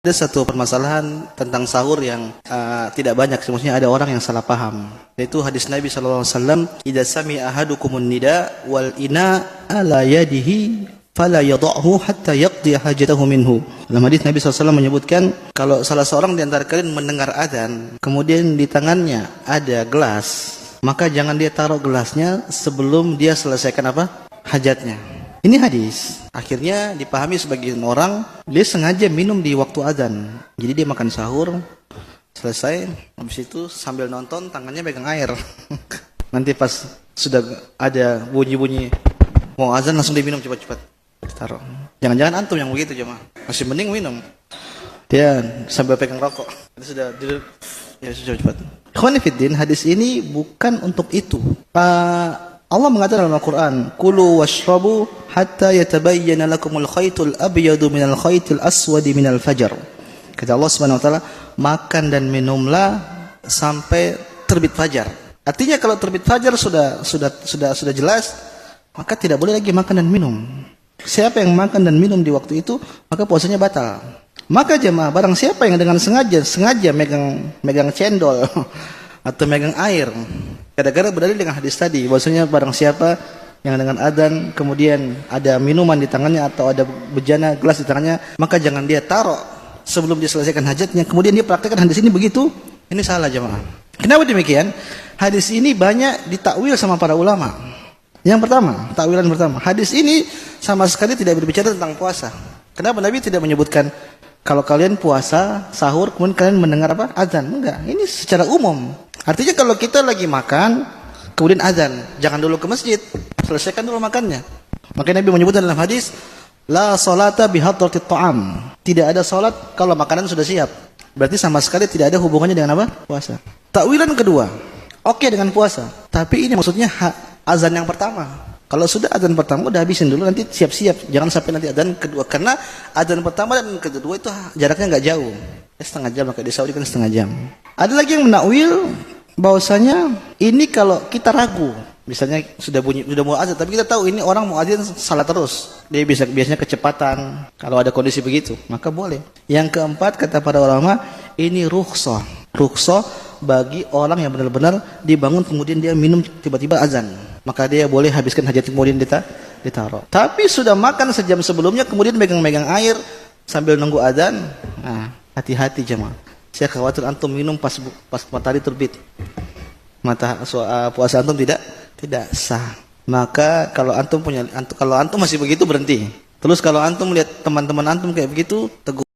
Ada satu permasalahan tentang sahur yang tidak banyak, maksudnya ada orang yang salah paham. Yaitu hadis Nabi SAW, "Idza sami'a ahadukumun nida wal ina ala yadihi fala yada'hu hatta yaqdi hajatahu minhu." Dalam hadis Nabi SAW menyebutkan, kalau salah seorang di antara kalian mendengar adzan, kemudian di tangannya ada gelas, maka jangan dia taruh gelasnya sebelum dia selesaikan apa? Hajatnya. Ini hadis. Akhirnya dipahami sebagian orang, dia sengaja minum di waktu adzan. Jadi dia makan sahur, selesai, habis itu sambil nonton tangannya pegang air. Nanti pas sudah ada bunyi-bunyi mau adzan langsung diminum cepat-cepat. Taruh. Jangan-jangan antum yang begitu jemaah. Masih mending minum. Dia sambil pegang rokok. Itu sudah ya sudah cepat. Ikhwani fiddin, hadis ini bukan untuk itu. Allah mengatakan dalam Al-Quran, "Kulu washrabu hatta yatabayyana lakumul khaytul abyadu minal khaytil aswadi minal fajar." Kata Allah Subhanahu wa taala, makan dan minumlah sampai terbit fajar. Artinya kalau terbit fajar sudah jelas, maka tidak boleh lagi makan dan minum. Siapa yang makan dan minum di waktu itu, maka puasanya batal. Maka jemaah, barang siapa yang dengan sengaja megang cendol atau megang air, kadang-kadang berdalil dengan hadis tadi, bahwasanya barang siapa yang dengan adzan kemudian ada minuman di tangannya atau ada bejana gelas di tangannya, maka jangan dia taruh sebelum dia selesaikan hajatnya. Kemudian dia praktekkan hadis ini begitu, ini salah jemaah. Kenapa demikian? Hadis ini banyak ditakwil sama para ulama. Yang pertama, takwilan pertama, hadis ini sama sekali tidak berbicara tentang puasa. Kenapa Nabi tidak menyebutkan kalau kalian puasa, sahur, kemudian kalian mendengar apa? Adzan? Enggak, ini secara umum. Artinya kalau kita lagi makan, kemudian adzan, jangan dulu ke masjid, selesaikan dulu makannya. Makanya Nabi menyebutkan dalam hadis, la salata bihadratit ta'am. Tidak ada salat kalau makanan sudah siap. Berarti sama sekali tidak ada hubungannya dengan apa? Puasa. Takwilan kedua, oke dengan puasa, tapi ini maksudnya azan yang pertama. Kalau sudah adzan pertama udah habisin dulu, nanti siap-siap, jangan sampai nanti adzan kedua, karena adzan pertama dan kedua itu jaraknya nggak jauh, setengah jam, kayak di Saudi kan setengah jam. Ada lagi yang menakwil bahwasanya ini kalau kita ragu, misalnya sudah mau adzan, tapi kita tahu ini orang mau adzan salah terus, dia biasanya kecepatan, kalau ada kondisi begitu, maka boleh. Yang keempat, kata para ulama, ini rukhsah bagi orang yang benar-benar dibangun kemudian dia minum tiba-tiba azan, maka dia boleh habiskan hajat kemudian ditaruh. Tapi sudah makan sejam sebelumnya kemudian megang-megang air sambil nunggu azan, nah hati-hati jemaah. Saya khawatir antum minum pas matahari terbit, puasa antum tidak sah. Maka kalau antum masih begitu berhenti. Terus kalau antum melihat teman-teman antum kayak begitu, tegur.